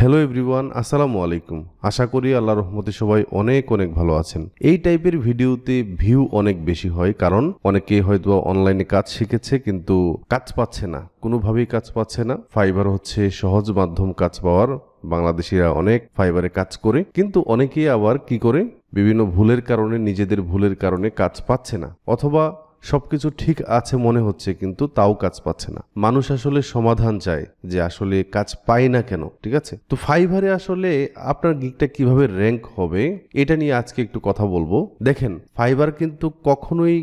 Hello everyone, আসসালামু আলাইকুম। আশা করি আল্লাহর রহমতে সবাই অনেক অনেক ভালো আছেন। এই টাইপের ভিডিওতে ভিউ অনেক বেশি হয়, কারণ অনেকে হয়তো অনলাইনে কাজ শিখেছে কিন্তু কাজ পাচ্ছে না, কোনোভাবেই কাজ পাচ্ছে না। ফাইবার হচ্ছে সহজ মাধ্যম কাজ পাওয়ার। বাংলাদেশিরা অনেক ফাইবারে কাজ করে, কিন্তু অনেকেই আবার কি করে বিভিন্ন ভুলের কারণে, নিজেদের ভুলের কারণে কাজ পাচ্ছে না, অথবা সবকিছু ঠিক আছে মনে হচ্ছে কিন্তু তাও কাজ পাচ্ছে না। মানুষ আসলে সমাধান চায় যে আসলে কাজ পায় না কেন, ঠিক আছে? তো ফাইবারে আসলে আপনার গিগটা কিভাবে র্যাঙ্ক হবে এটা নিয়ে আজকে একটু কথা বলবো। দেখেন, ফাইবার কিন্তু কখনোই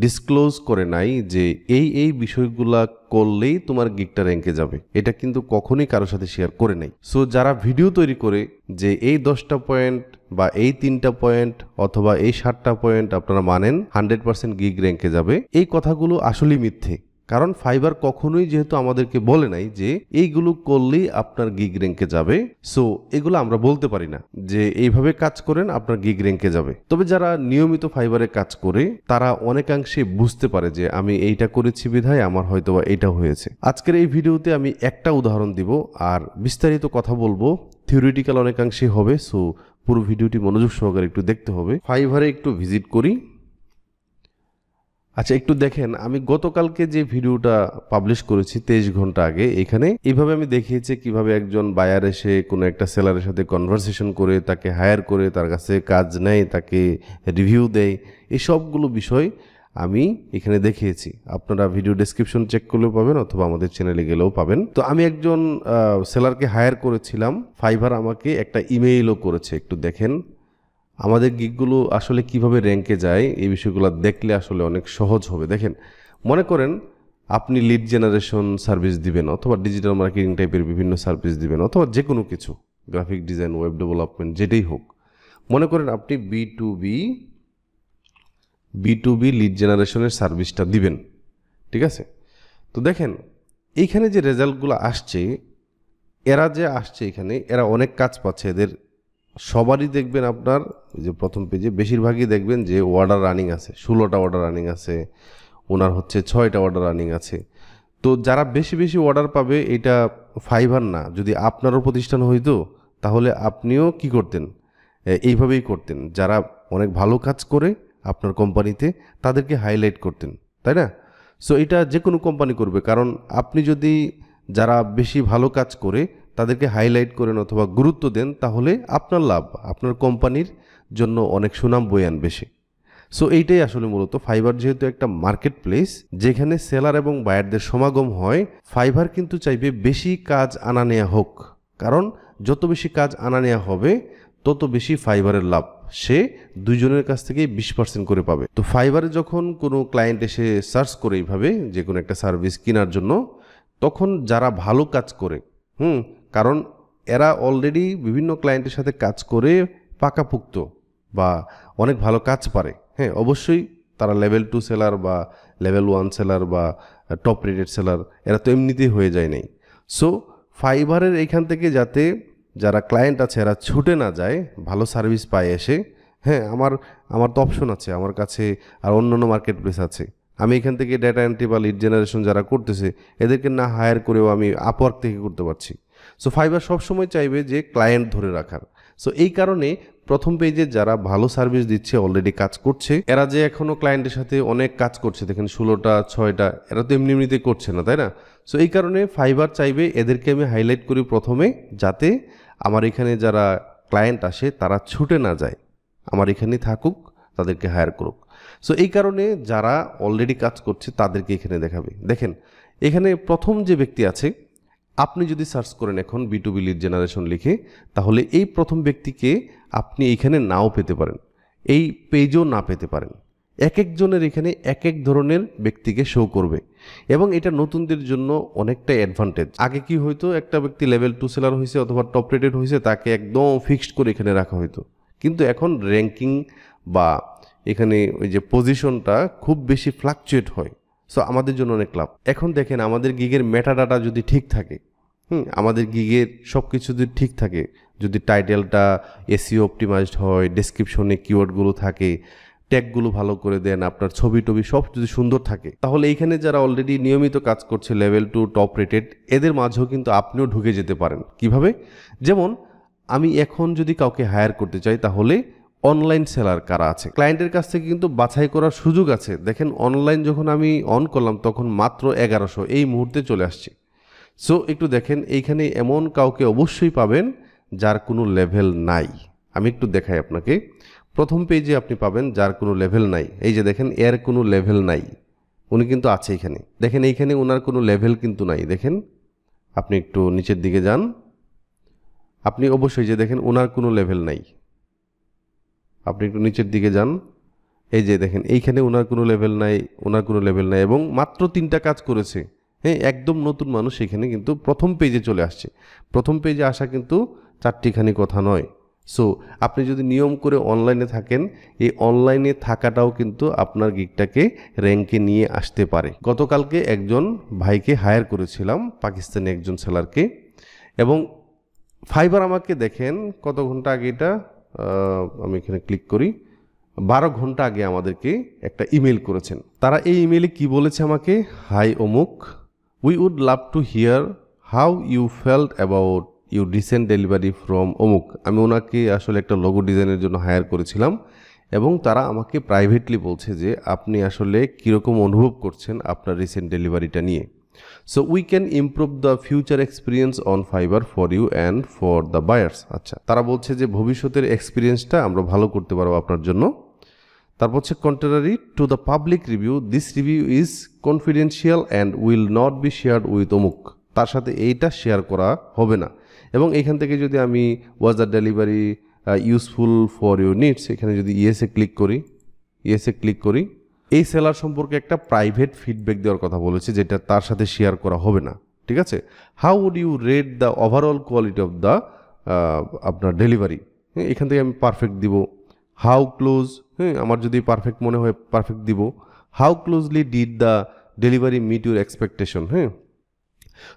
ডিসক্লোজ করে নাই যে এই বিষয়গুলা করলেই তোমার গিগটা র্যাঙ্কে যাবে, এটা কিন্তু কখনোই কারোর সাথে শেয়ার করে নাই। সো যারা ভিডিও তৈরি করে যে এই 10টা পয়েন্ট বা এই 3টা পয়েন্ট অথবা এই 7টা পয়েন্ট আপনারা মানেন 100% গিগ র্যাঙ্কে যাবে, এই কথাগুলো আসলেই মিথ্যে। কারণ ফাইবার কখনোই যেহেতু আমাদেরকে বলে নাই যে এইগুলো করলেই আপনার গিগ র্যাঙ্কে যাবে, সো এগুলো আমরা বলতে পারি না যে এইভাবে কাজ করেন আপনার গিগ র্যাঙ্কে যাবে। তবে যারা নিয়মিত ফাইবারে কাজ করে তারা অনেকাংশে বুঝতে পারে যে আমি এইটা করেছি বিধায় আমার হয়তো এইটা হয়েছে। আজকের এই ভিডিওতে আমি একটা উদাহরণ দিব আর বিস্তারিত কথা বলবো, থিওরিটিক্যাল অনেকাংশে হবে। সো পুরো ভিডিওটি মনোযোগ সহকারে একটু দেখতে হবে। ফাইবারে একটু ভিজিট করি। আচ্ছা, একটু দেখেন, আমি গতকালকে যে ভিডিওটা পাবলিশ করেছি 23 ঘন্টা আগে, এখানে এইভাবে আমি দেখিয়েছি কিভাবে একজন বায়ার এসে কোনো একটা সেলারের সাথে কনভারসেশন করে তাকে হায়ার করে তার কাছে কাজ নেয়, তাকে রিভিউ দেয়। এই সবগুলো বিষয় আমি এখানে দেখিয়েছি। আপনারা ভিডিও ডেসক্রিপশন চেক করলেও পাবেন অথবা আমাদের চ্যানেলে গেলেও পাবেন। তো আমি একজন সেলারকে হায়ার করেছিলাম, ফাইবার আমাকে একটা ইমেইলও করেছে। একটু দেখেন আমাদের গিগগুলো আসলে কিভাবে র্যাঙ্কে যায়, এই বিষয়গুলো দেখলে আসলে অনেক সহজ হবে। দেখেন, মনে করেন আপনি লিড জেনারেশন সার্ভিস দিবেন অথবা ডিজিটাল মার্কেটিং টাইপের বিভিন্ন সার্ভিস দিবেন অথবা যে কোনো কিছু, গ্রাফিক ডিজাইন, ওয়েব ডেভেলপমেন্ট, যেটাই হোক। মনে করেন আপনি বি টু বি লিড জেনারেশনের সার্ভিসটা দিবেন, ঠিক আছে? তো দেখেন এইখানে যে রেজাল্টগুলো আসছে, এরা যে আসছে এখানে, এরা অনেক কাজ পাচ্ছে। এদের সবারই দেখবেন আপনার যে প্রথম পেজে বেশিরভাগই দেখবেন যে অর্ডার রানিং আছে, 16টা অর্ডার রানিং আছে, ওনার হচ্ছে 6টা অর্ডার রানিং আছে। তো যারা বেশি বেশি অর্ডার পাবে এটা ফাইবার না, যদি আপনারও প্রতিষ্ঠান হইতো তাহলে আপনিও কি করতেন, এইভাবেই করতেন। যারা অনেক ভালো কাজ করে আপনার কোম্পানিতে তাদেরকে হাইলাইট করতেন, তাই না? সো এটা যে কোনো কোম্পানি করবে, কারণ আপনি যদি যারা বেশি ভালো কাজ করে তাদেরকে হাইলাইট করেন অথবা গুরুত্ব দেন, তাহলে আপনার লাভ, আপনার কোম্পানির জন্য অনেক সুনাম বয়ে আনবে সে। সো এইটাই আসলে মূলত ফাইবার, যেহেতু একটা মার্কেট প্লেস যেখানে সেলার এবং বায়ারদের সমাগম হয়, ফাইবার কিন্তু চাইবে বেশি কাজ আনা নেওয়া হোক, কারণ যত বেশি কাজ আনা নেওয়া হবে তত বেশি ফাইবারের লাভ। সে দুইজনের কাছ থেকেই 20% করে পাবে। তো ফাইবারে যখন কোনো ক্লায়েন্ট এসে সার্চ করে এইভাবে যে কোনো একটা সার্ভিস কেনার জন্য, তখন যারা ভালো কাজ করে, কারণ এরা অলরেডি বিভিন্ন ক্লায়েন্টের সাথে কাজ করে পাকাপুক্ত বা অনেক ভালো কাজ পারে, অবশ্যই তারা লেভেল 2 সেলার বা লেভেল 1 সেলার বা টপ রেটেড সেলার, এরা তো এমনিতেই হয়ে যায় নাই। সো ফাইবারের এইখান থেকে যাতে যারা ক্লায়েন্ট আছে এরা ছুটে না যায়, ভালো সার্ভিস পায় এসে, আমার তো অপশন আছে, আমার কাছে আর অন্যান্য মার্কেট প্লেস আছে। আমি এখান থেকে ডেটা এন্ট্রি বা লিড জেনারেশন যারা করতেছে এদেরকে না হায়ার করেও আমি আপওয়ার্ক থেকে করতে পারছি। সো ফাইবার সবসময় চাইবে যে ক্লায়েন্ট ধরে রাখার। সো এই কারণে প্রথম পেজে যারা ভালো সার্ভিস দিচ্ছে, অলরেডি কাজ করছে, এরা যে এখনও ক্লায়েন্টের সাথে অনেক কাজ করছে, দেখেন 16টা 6টা, এরা তো এমনিতে করছে না, তাই না? সো এই কারণে ফাইবার চাইবে এদেরকে আমি হাইলাইট করি প্রথমে, যাতে আমার এখানে যারা ক্লায়েন্ট আসে তারা ছুটে না যায়, আমার এখানেই থাকুক, তাদেরকে হায়ার করুক। সো এই কারণে যারা অলরেডি কাজ করছে তাদেরকে এখানে দেখাবে। দেখেন এখানে প্রথম যে ব্যক্তি আছে, আপনি যদি সার্চ করেন এখন বি2বি লিড জেনারেশন লিখে, তাহলে এই প্রথম ব্যক্তিকে আপনি এইখানে নাও পেতে পারেন, এই পেজও না পেতে পারেন। এক একজনের এখানে এক এক ধরনের ব্যক্তিকে শো করবে, এবং এটা নতুনদের জন্য অনেকটা অ্যাডভান্টেজ। আগে কি হয়তো, একটা ব্যক্তি লেভেল 2 সেলার হয়েছে অথবা টপ রেটেড হয়েছে, তাকে একদম ফিক্সড করে এখানে রাখা হতো, কিন্তু এখন র্যাঙ্কিং বা এখানে ওই যে পজিশনটা খুব বেশি ফ্লাকচুয়েট হয়। সো আমাদের জন্য অনেক লাভ। এখন দেখেন আমাদের গিগের মেটাডাটা যদি ঠিক থাকে, আমাদের গিগের সব কিছু যদি ঠিক থাকে, যদি টাইটেলটা এসইও অপটিমাইজড হয়, ডেসক্রিপশনে কিওয়ার্ডগুলো থাকে, ট্যাগগুলো ভালো করে দেন, আপনার ছবি টবি সব যদি সুন্দর থাকে, তাহলে এইখানে যারা অলরেডি নিয়মিত কাজ করছে লেভেল 2 টপ রেটেড, এদের মাঝেও কিন্তু আপনিও ঢুকে যেতে পারেন। কিভাবে? যেমন আমি এখন যদি কাউকে হায়ার করতে চাই, তাহলে অনলাইন সেলার কারা আছে ক্লায়েন্টের কাছ থেকে কিন্তু বাছাই করার সুযোগ আছে। দেখেন অনলাইন যখন আমি অন করলাম তখন মাত্র 1100 এই মুহূর্তে চলে আসছে। সো একটু দেখেন এইখানে এমন কাউকে অবশ্যই পাবেন যার কোনো লেভেল নাই। আমি একটু দেখাই আপনাকে। প্রথম পেজে আপনি পাবেন যার কোনো লেভেল নাই। এই যে দেখেন এর কোনো লেভেল নাই, উনি কিন্তু আছে এখানে। দেখেন এইখানে ওনার কোনো লেভেল কিন্তু নাই। দেখেন আপনি একটু নিচের দিকে যান, আপনি অবশ্যই যে দেখেন ওনার কোনো লেভেল নাই। আপনি একটু নিচের দিকে যান, এই যে দেখেন এইখানে ওনার কোনো লেভেল নাই, ওনার কোনো লেভেল নাই, এবং মাত্র 3টা কাজ করেছে। হ্যাঁ, একদম নতুন মানুষ এখানে কিন্তু প্রথম পেজে চলে আসছে। প্রথম পেজে আসা কিন্তু 4টিখানি কথা নয়। সো আপনি যদি নিয়ম করে অনলাইনে থাকেন, এই অনলাইনে থাকাটাও কিন্তু আপনার গিগটাকে র্যাঙ্কে নিয়ে আসতে পারে। গতকালকে একজন ভাইকে হায়ার করেছিলাম, পাকিস্তানি একজন সেলারকে, এবং ফাইবার আমাকে দেখেন কত ঘন্টা আগে, এটা আমি এখানে ক্লিক করি, 12 ঘন্টা আগে আমাদেরকে একটা ইমেল করেছেন। তারা এই ইমেলে কি বলেছে আমাকে, হাই অমুক, we would love to hear how you felt about you recent delivery from অমুক। আমি ওনাকে আসলে একটা লোগো ডিজাইনের জন্য হায়ার করেছিলাম, এবং তারা আমাকে প্রাইভেটলি বলছে যে আপনি আসলে কীরকম অনুভব করছেন আপনার রিসেন্ট ডেলিভারিটা নিয়ে। So we can improve the future experience on Fiverr for you and for the buyers. আচ্ছা, তারা বলছে যে ভবিষ্যতের এক্সপিরিয়েন্সটা আমরা ভালো করতে পারবো আপনার জন্য। তারপর হচ্ছে contrary to the public review, this review is confidential and will not be shared with অমুক। তার সাথে এইটা শেয়ার করা হবে না। এবং এখান থেকে যদি আমি ওয়াজ the delivery useful for your needs, এখানে যদি ইয়েসে ক্লিক করি, এই সেলার সম্পর্কে একটা প্রাইভেট ফিডব্যাক দেওয়ার কথা বলেছে, যেটা তার সাথে শেয়ার করা হবে না। ঠিক আছে, how would you rate the overall quality of the আপনার ডেলিভারি, এখান থেকে আমি পারফেক্ট দিব। হাউ ক্লোজ, আমার যদি পারফেক্ট মনে হয় পারফেক্ট দিব। How closely did the delivery meet your expectation.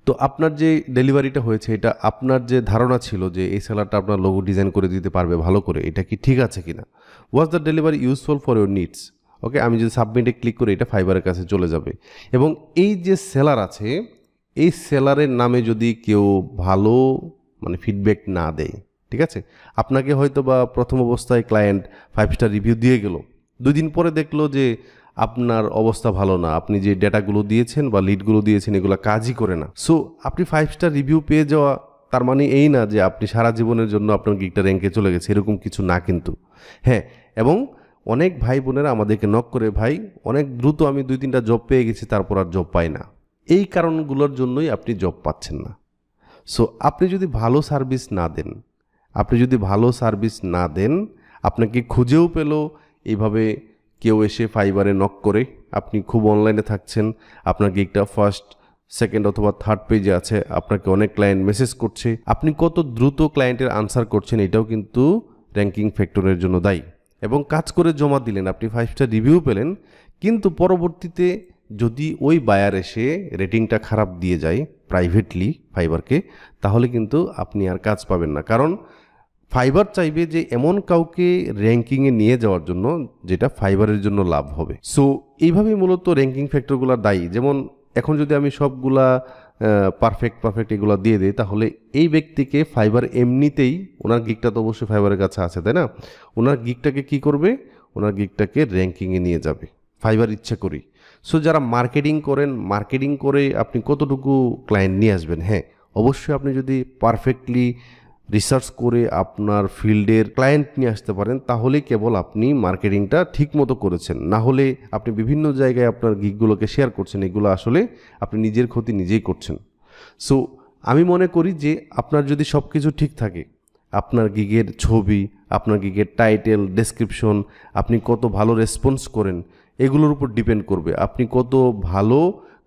তো আপনার যে ডেলিভারিটা হয়েছে, এটা আপনার যে ধারণা ছিল যে এই সেলারটা আপনার লোগো ডিজাইন করে দিতে পারবে ভালো করে, এটা কি ঠিক আছে কিনা। Was the delivery useful for your needs. Okay, আমি যদি সাবমিটে ক্লিক করি এটা ফাইবারের কাছে চলে যাবে। এবং এই যে সেলার আছে, এই সেলারের নামে যদি কেউ ভালো ফিডব্যাক না দেয়, ঠিক আছে, আপনাকে হয়তো বা প্রথম অবস্থায় ক্লায়েন্ট 5 স্টার রিভিউ দিয়ে গেল, 2 দিন পরে দেখলো যে আপনার অবস্থা ভালো না, আপনি যে ডেটাগুলো দিয়েছেন বা লিডগুলো দিয়েছেন এগুলো কাজই করে না। সো আপনি 5 স্টার রিভিউ পেয়ে যাওয়া তার মানে এই না যে আপনি সারা জীবনের জন্য আপনার গিগটা র্যাঙ্কে চলে গেছে, এরকম কিছু না কিন্তু। হ্যাঁ, এবং অনেক ভাই বোনেরা আমাদেরকে নক করে, ভাই অনেক দ্রুত আমি 2-3টা জব পেয়ে গেছি, তারপর আর জব পাই না। এই কারণগুলোর জন্যই আপনি জব পাচ্ছেন না। সো আপনি যদি ভালো সার্ভিস না দেন, আপনাকে খুঁজেও পেল এইভাবে কেউ এসে ফাইবারে নক করে, আপনি খুব অনলাইনে থাকছেন, আপনার গিগটা ফার্স্ট, সেকেন্ড অথবা থার্ড পেজে আছে, আপনাকে অনেক ক্লায়েন্ট মেসেজ করছে, আপনি কত দ্রুত ক্লায়েন্টের আনসার করছেন এটাও কিন্তু র্যাঙ্কিং ফ্যাক্টরের জন্য দায়ী। এবং কাজ করে জমা দিলেন, আপনি 5 স্টার রিভিউ পেলেন, কিন্তু পরবর্তীতে যদি ওই বায়ার এসে রেটিংটা খারাপ দিয়ে যায় প্রাইভেটলি ফাইবারকে, তাহলে কিন্তু আপনি আর কাজ পাবেন না। কারণ ফাইবার চাইবে যে এমন কাউকে র্যাঙ্কিংয়ে নিয়ে যাওয়ার জন্য যেটা ফাইবারের জন্য লাভ হবে। সো এইভাবেই মূলত র্যাঙ্কিং ফ্যাক্টরগুলো দায়ী। যেমন এখন যদি আমি সবগুলা পারফেক্ট এগুলো দিয়ে দিই, তাহলে এই ব্যক্তিকে ফাইবার এমনিতেই, ওনার গিগটা তো অবশ্যই ফাইবারের কাছে আছে, তাই না, ওনার গিগটাকে কি করবে, ওনার গিগটাকে র্যাঙ্কিংয়ে নিয়ে যাবে ফাইবার ইচ্ছা করি। সো যারা মার্কেটিং করে আপনি কতটুকু ক্লায়েন্ট নিয়ে আসবেন। হ্যাঁ, অবশ্যই আপনি যদি পারফেক্টলি রিসার্চ করে আপনার ফিল্ডের ক্লায়েন্ট নিয়ে আসতে পারেন, তাহলে কেবল আপনি মার্কেটিংটা ঠিক মতো করেছেন। না হলে আপনি বিভিন্ন জায়গায় আপনার গিগগুলোকে শেয়ার করছেন, এগুলো আসলে আপনি নিজের ক্ষতি নিজেই করছেন। সো আমি মনে করি যে আপনার যদি সব কিছু ঠিক থাকে, আপনার গিগের ছবি, আপনার গিগের টাইটেল, ডেসক্রিপশন, আপনি কত ভালো রেসপন্স করেন, এগুলোর উপর ডিপেন্ড করবে আপনি কত ভালো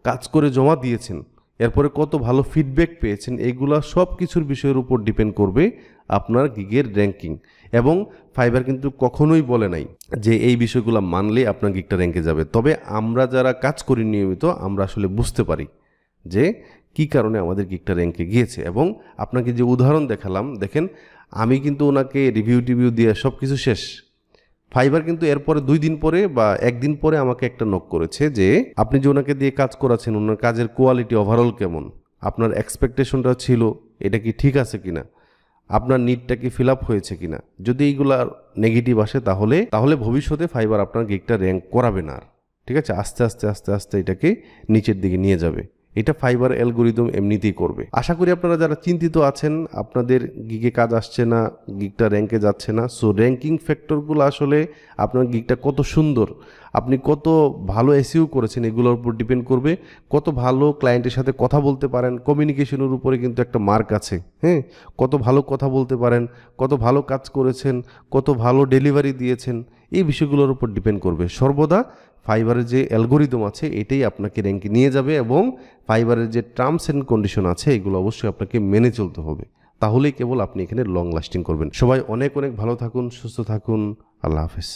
কাজ করে জমা দিয়েছেন, এরপরে কত ভালো ফিডব্যাক পেয়েছেন, এগুলা সব কিছুর বিষয়ের উপর ডিপেন্ড করবে আপনার গিগের র্যাঙ্কিং। এবং ফাইবার কিন্তু কখনোই বলে নাই যে এই বিষয়গুলো মানলে আপনার গিগটা র্যাঙ্কে যাবে। তবে আমরা যারা কাজ করি নিয়মিত, আমরা আসলে বুঝতে পারি যে কি কারণে আমাদের গিগটা র্যাঙ্কে গিয়েছে। এবং আপনাকে যে উদাহরণ দেখালাম, দেখেন আমি কিন্তু ওনাকে রিভিউ দিয়ে সব কিছু শেষ, ফাইবার কিন্তু এরপরে 2 দিন পরে বা 1 দিন পরে আমাকে একটা নক করেছে যে আপনি যে ওনাকে দিয়ে কাজ করাচ্ছেন ওনার কাজের কোয়ালিটি ওভারঅল কেমন, আপনার এক্সপেকটেশনটা ছিল এটা কি ঠিক আছে কিনা, আপনার নিডটা কি ফিল আপ হয়েছে কিনা। যদি এইগুলা নেগেটিভ আসে তাহলে ভবিষ্যতে ফাইবার আপনার গিগটা র্যাঙ্ক করাবে না আর। ঠিক আছে, আস্তে আস্তে আস্তে আস্তে এটাকে নিচের দিকে নিয়ে যাবে। এটা ফাইবার অ্যালগরিদম এমনিতেই করবে। আশা করি আপনারা যারা চিন্তিত আছেন আপনাদের গিগে কাজ আসছে না, গিগটা র্যাঙ্কে যাচ্ছে না, সো র্যাঙ্কিং ফ্যাক্টরগুলো আসলে আপনার গিগটা কত সুন্দর, আপনি কত ভালো এসইও করেছেন এগুলোর উপর ডিপেন্ড করবে, কত ভালো ক্লায়েন্টের সাথে কথা বলতে পারেন, কমিউনিকেশনের উপরে কিন্তু একটা মার্ক আছে। হ্যাঁ, কত ভালো কথা বলতে পারেন, কত ভালো কাজ করেছেন, কত ভালো ডেলিভারি দিয়েছেন, এই বিষয়গুলোর উপর ডিপেন্ড করবে। সর্বদা ফাইবারের যে অ্যালগরিদম আছে এটাই আপনাকে র্যাঙ্কে নিয়ে যাবে এবং ফাইবারের যে টার্মস অ্যান্ড কন্ডিশন আছে এগুলো অবশ্যই আপনাকে মেনে চলতে হবে, তাহলেই কেবল আপনি এখানে লং লাস্টিং করবেন। সবাই অনেক অনেক ভালো থাকুন, সুস্থ থাকুন, আল্লাহ হাফেজ।